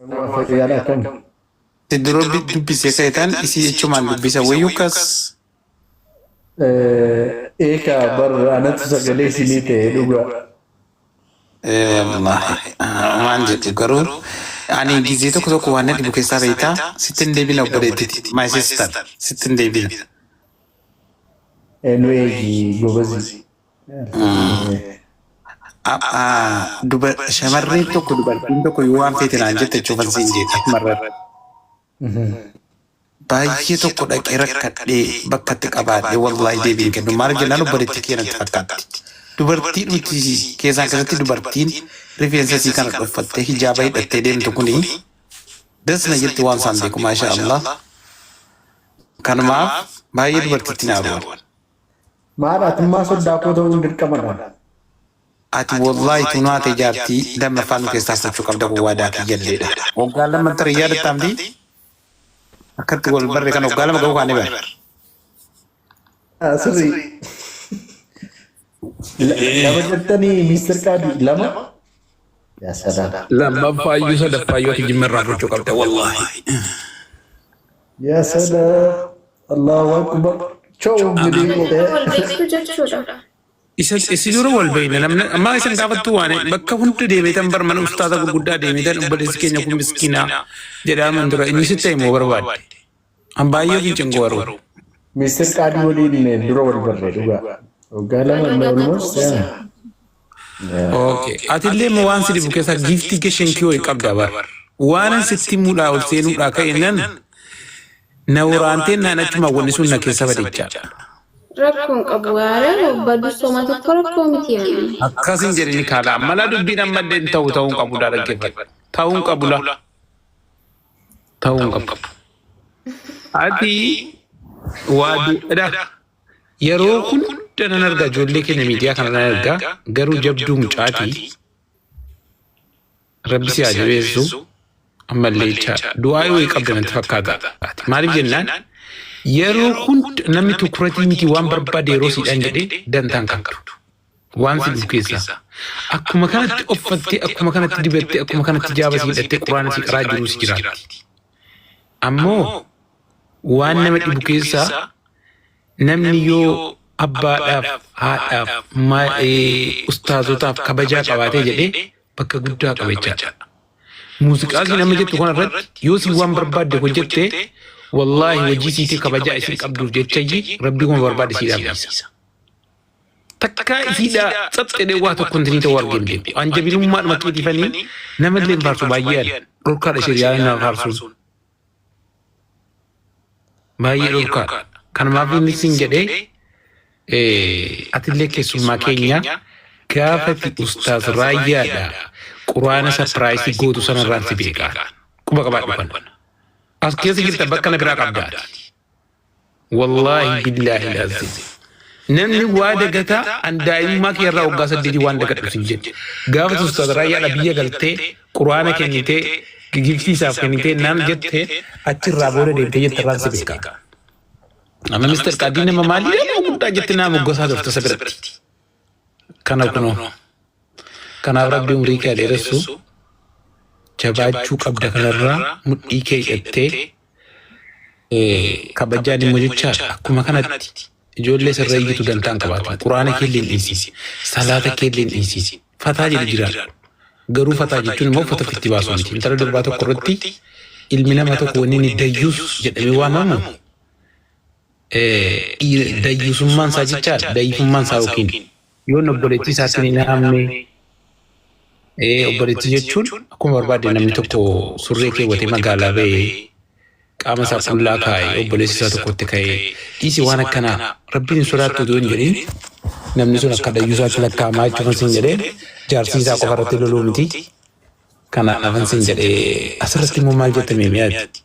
Fayyaadhaa kam? Tiduroo dubbisee ka'itaan isii jechuumaan dubbisa wayyuukas. Eekaa bara anatu sagalee isinii ta'e dhugaa. Maan jettu garuu ani gizee tokko tokko waan dhibu keessaa beektaa sittin deebina obboleettiti my sister sittin deebina. Nu eegi gobazi. Shamarreen tokko dubartiin tokko yoo waan feete naan jette jechuufan siin jeeti marrarra. Baay'ee tokko dhaqee rakkadhee bakkatti qabaadhee wallaahi deebiin kennu maal jennaan obboleetti keenyatti fakkaatti. Dubartiin nuti keessaan keessatti dubartiin rifeensa isii kana dhoffattee hijaaba hidhattee deemtu kuni dasna jetti waan isaan beeku maasha Allah. Kanumaaf baay'ee dubartittiin haaruun. Maal atummaa soddaa koo ta'uun dirqamadha. Ati wallaahi tunaa ta'e jaartii damma afaan nu keessaa fudhachuu qabda kun waadaa kiyyanneedha. Waggaa lama tarii yaadattaamti akkatti wal barre kan waggaa lama ga'uu kaane bara. Sirrii. Lama jettanii Mister Kaadii lama? Yaa sadaa. Lammaffaayyuu sadaffaayyuu ati jimmarraa fudhachuu qabda wallaahi. Yaa sadaa. Allahu akbar. Choo gidii. Isi dura wal beeyna namni amma isin gaafattu waan bakka hunda deemeetan bar mana ustaaza gurguddaa deemeetan obboleessi keenya kun miskiinaa jedhaman dura inni sitti immoo barbaadde. An baay'ee fincin gooruu. Mister Kaadii waliin dura wal barree dhugaa. Waggaa lama almost. Okay. Atillee moo waan si dhibu keessaa giiftii geshen kiyoo qabda bar. Waan sitti muudhaa ol seenuudhaa ka'innan na waraanteen naan achuma wanni sun na keessa badichaa. Rakkoon qabu yaara baddu sooma tokko rakkoo miti yaani. Akkasin jedhini kaala mala dubbiin ammallee ta'uun qabu dhaggeeffatu. Ta'uun qabu la. Ta'uun qabu. Ati waa yeroo hunda nan argaa ijoollee keenya miidiyaa kana nan argaa garuu jabduu mucaatii rabbi si jabeessu ammallee du'aa yoo qabda natti fakkaata. Maaliif jennaan yeroo hunda namni tukuratii miti waan barbaade yeroo siidhaan jedhee dantaan kan qabdu. Waan si dhufu keessaa. Akkuma kanatti uffattee, akkuma kanatti dibattee, akkuma kanatti jaaba si hidhattee quraana si qaraa jiru si jiraatti. Ammoo waan nama dhibu keessaa namni yoo abbaadhaaf, haadhaaf, ustaazotaaf kabajaa qabaatee jedhee bakka guddaa qabechaadha. Muuziqaa si nama jettu kanarratti yoo si waan barbaadde hojjettee wallahi wajjii siitii kabajaa isin qabduuf jechayyi rabbi kuma barbaade si dhaabsisa. Takkaa isiidhaa tsaxxedhee waa tokko intinii ta'uu argeen beeku. Anjabinummaadhuma xixiifanii namallee faarsu baay'eedha. Dhorkaadha shiriyaan nama faarsuun. Baay'ee dhorkaadha. Kanumaaf inni sin jedhee atillee keessummaa keenya gaafati ustaaz raayyaadha. Quraana sapiraayisii gootu sanarraan si beekaa. Quba qabaadhu kan. As keessa jirta bakka na biraa qabdaati. Wallaahi billaahi laazim. Namni waa dagataa an daa'imummaa kee irraa waggaa 8 waan dagadhu sin jedhe. Gaafati ustaaz raayyaadha biyya galtee quraana kennitee giftii isaaf kennitee naan jettee achirraa booda deemtee jettarraan si beekaa. Amma Mister Kaadii nama maalii nama guddaa jetti nama gosaa dhufta isa biratti. Kana kunoo. Kanaaf rabbi umrii kee dheeressu jabaachuu qabda kanarraa mudhii kee hidhattee kabajaan immoo jechaadha. Akkuma kanatti ijoollee sirra iyyitu dantaan qabaatu. Quraana kee illee dhiisisi. Salaata kee illee dhiisisi. Fataa jedhu jiraadha. Garuu fataa jechuun immoo uffata itti baasu miti. Intala durbaa tokko irratti ilmi nama tokko wanni inni dayyuus jedhamee waamamu. Dayyuusummaan isaa jechaadha. Dayyifummaan isaa yookiin yoon obboleettii isaatti hin haamne obboleettii jechuun akkuma barbaade namni tokko surree keewwatee magaalaa ba'ee qaama isaa qullaa kaa'ee obboleessi isaa tokkotti ka'ee dhiisi waan akkanaa rabbiin hin sodaattu otoo hin jedhin namni sun akka dayyuusaatti lakkaa'amaa jechuun sin jedhee jaarsii isaa qofa irratti loluu miti. Kanaaf afan sin jedhee asirratti immoo maal jettamee mi'aati.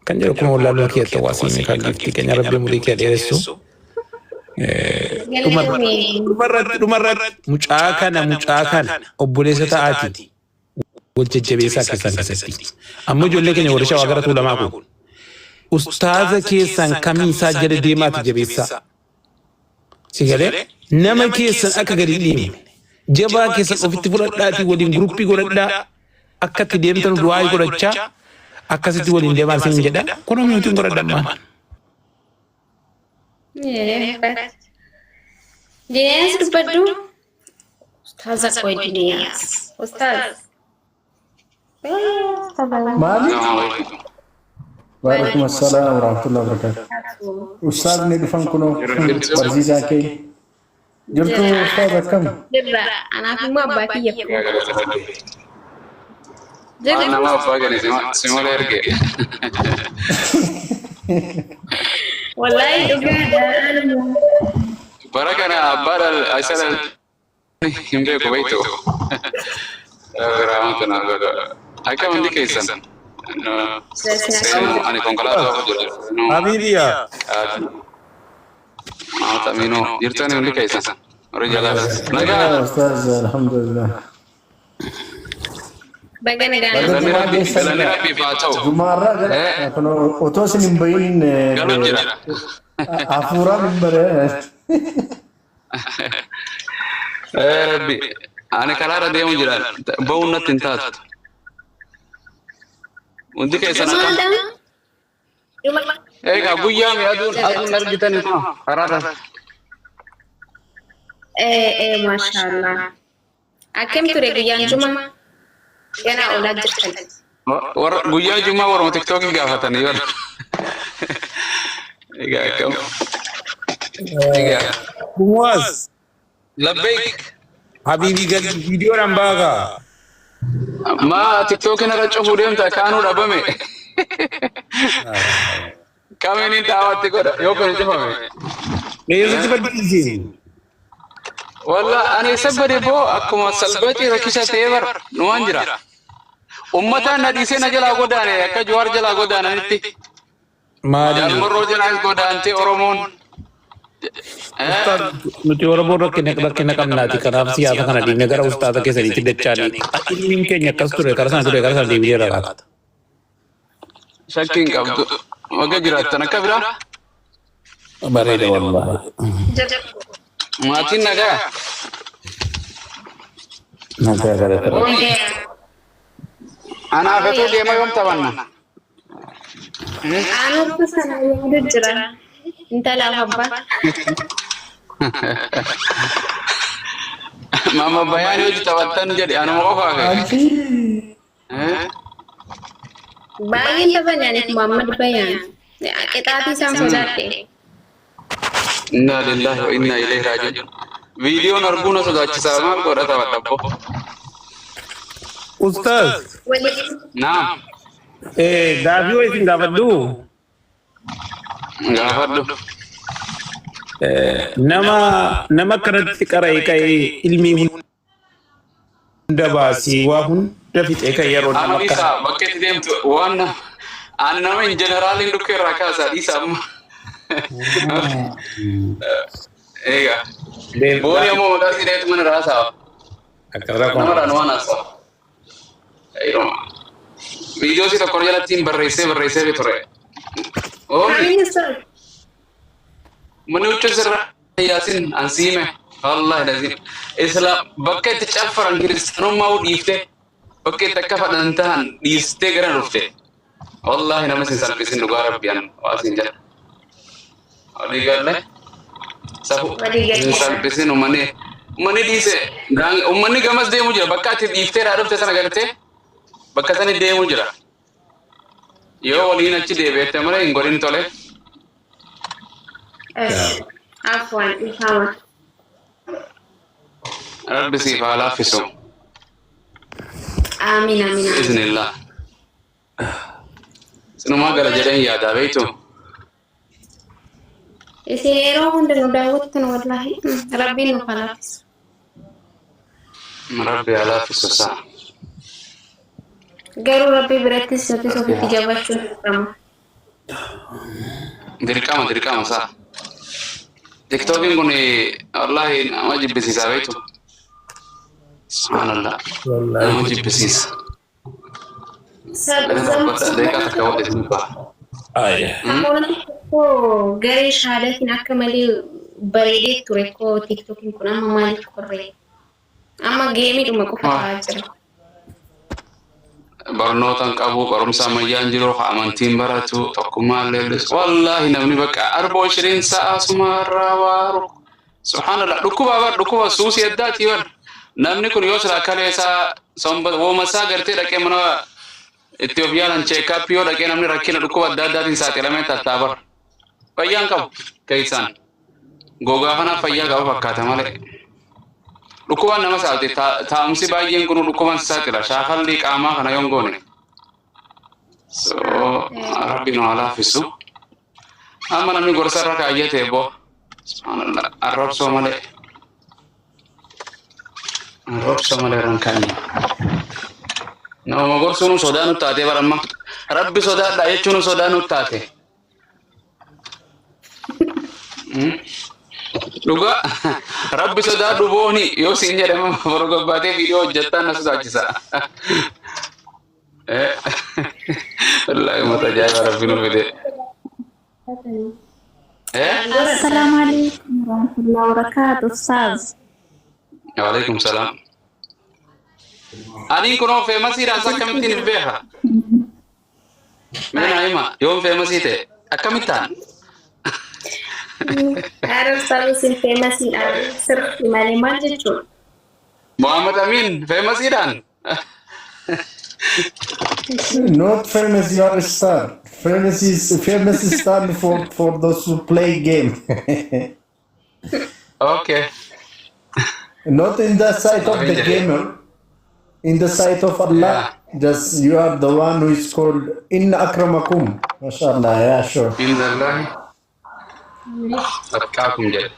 Kan jedhu akkuma wallaaluu kee ta'uu asiin kan giftii keenya rabbi umurii kee dheeressu. Dhumarratti mucaa kana obboleessa ta'aati wal jajjabeessaa keessan keessatti. Ammoo ijoollee keenya warshaa waa gara tuulamaa kun. Ustaaza keessan kamiisaa jala deemaati jabeessaa. Si galee nama keessan akka gadi dhiibne jabaa keessan ofitti fudhadhaatii waliin guruppii godhadhaa akkatti deemtan du'aa godhachaa akkasitti waliin deemaa sin jedha kun nuti godhadhammaan. Dineas dubbadhu. Ustaaza qoy Dineas. Ustaaz. Maali? Waalaikum assalam warahmatullahi wabarakatuh. Ustaaz ni dhufan kunoo barsiisaa kee. Jirtu ustaaz akkam? Jirra. Anaaf immoo abbaa kiyya. Jirra. Nama abbaa gani simola erge. Wallahi dhugaadha. Barakana abbaa asal himbe ko bayto. Rahmatuna godo. Akka mandi kaisan. Ani konkolaataa hojjetu. Habibiya. Tamino jirtani mandi kaisan. Rijala. Naga. Ustaaz alhamdulillah. Bagana Galani rabbi baatau. Jumarra gara kuno otoo sin hin bayin Galu jira. afuura minbare. Rabbi ani karaara deemu jira. Ba'uun natti hin taatu. Hundi keessan akka. Egaa guyyaa mi aduun argitani kun karaara. Mashallah. Akkam ture guyyaan Juma? Yana oolaa jirtan. Guyyaa Jumaa warra TikTokii gaafatanii warra. Egaa akkam. Egaa. Muaz. Labbeek. Habibi gal viidiyoodhaan baaga. Ma TikTokiin irra cufuu deemta kaanuu dhabame. Kaminiin daawwatti godha yoo kun cufame. Eessatti baddiisiin? Walla ani sabbade boo akkuma salbati rakkisa ta'ee bar nuwaan jira. Ummata na dhiisee na jalaa godaane akka Jawaar jalaa godaananitti. Maali? Jaalmarroo jalaa godaante Oromoon. Nuti Oromoo rakkina qabnaati kanaaf siyaasa kana dhiibne gara ustaaza keessaniitti dachaanii ilmiin keenya akkas ture kara sana deebi'ee rakaata. Shakkiin qabdu wagga jiraattan akka biraa. Bareeda wallaahi. Maatiin nagaa. Nagaa galatara. Anaaf etuu deema yoom taphanna? Aanuutu sana yaadu jira. Intalaaf abbaa. Mama bayaan hojii taphattan jedhe anuma qofaa ka'e. Baay'een taphanyaaniif Muhammad Bayaan. Qixaatii isaan sodaadhe. Inna lillahi wa inna ilaihi raaji'uun. Viidiyoon arguuna sodaachisaa maal godha taphadhabbo? Ustaaz. Naam. Gaafii wayii isin gaafadhu. Gaafadhu. Nama kanatti qara'ee ka'ee ilmii hunda baasii waa hunda fixee kan yeroo nama Amma isaa bakka itti deemtu waan ani nama in jeneraaliin dhukkee irraa kaasaa dhiisa amma. Egaa. Booni ammoo maqaa sineetu mana raasaa. Namarraan waan haasa'a. Viidiyoo si tokko jalatti barreessee ture. Oomni. Mani huccuu sirraa yaasin ansiime. Wallahi lazim. Isla bakka itti caffaran kiristaanummaa dhiiftee bakka itti akka fadhan ta'an dhiistee gara dhufte. Wallahi nama sin salphisin dhugaa rabbiyan waasin jedha. Walii galle. Safu sin salphisin uummanni dhiise uummanni gamas deemu jira bakka ati dhiiftee dhaa dhufte sana galtee bakka sani deemu jira. Yoo waliin achi deebi'ette malee hin godhin tole. Afwan ifama. Rabbi siif haa laaffisu. Amiin. Biiznillah. Sinumaa gara jedhan yaadaa beektu. Isin yeroo hunda nu daawwattan wallahi rabbiin nu haa laaffisu. Rabbi haa laaffisu isaa. Garuu rabbii birattis nuti ofitti jabaachuun dirqama. Dirqama isaa. TikTokiin kun wallahi nama jibbisiisaa beektu. Subhanallah. Nama jibbisiisa. Deeqaa takka wadhe ba'a. Garee shaadatiin akka malee bareedee ture koo TikTokiin kun amma maaliif korree? Amma geemiidhuma qofa ta'aa jira. barnootan qabu barumsa ammayyaan jiru amantiin baratu tokkummaa leellis wallaahi namni bakka 24 sa'a sumarraa waaru subhaanallah dhukkuba suusii addaati wan namni kun yoo sila kaleessaa somba woomasaa gartee dhaqee mana Itoophiyaan check-up yoo dhaqee namni rakkina dhukkuba adda addaatiin saaxilamee tattaabar fayyaan qabu keessaan gogaa kana fayyaa qaba fakkaata malee dhukkuban nama saaxi taa'umsi baay'een kun dhukkuban saaxila shaakalli qaamaa kana yoon goone so rabbi nu alaafisu amma namni gorsa irra kaayyate boo subhaanallah arrabsoo malee rankaani nama gorsuun sodaa nu taate baramma rabbi sodaadha jechuun sodaa nu taate Luga Rabbi sodaa dhubooni yoo siin jedhama borgobbaatee viidiyoo hojjettaan na sodaachisa. Wallaahi mata ajaa'iba rabbi nu fide. Assalamu alaikum warahmatullahi wabarakatuh Ustaz. Waalaikum salaam. Ani kunoo feemasiidhaan isa akkamittiin beeka? Mee naa hima yoom feemasii ta'e akkamittaan? Arab Saudi sin famous in Sir Maliman jechuun. Muhammad Amin famous idan. Not famous, you are a star. Famous is stand for those who play game. Okay. Not in the sight of the gamer. In the sight of Allah. Just you are the one who is called Inna Akramakum. MashaAllah, yeah, sure. Inna Allah. Atqakum jad.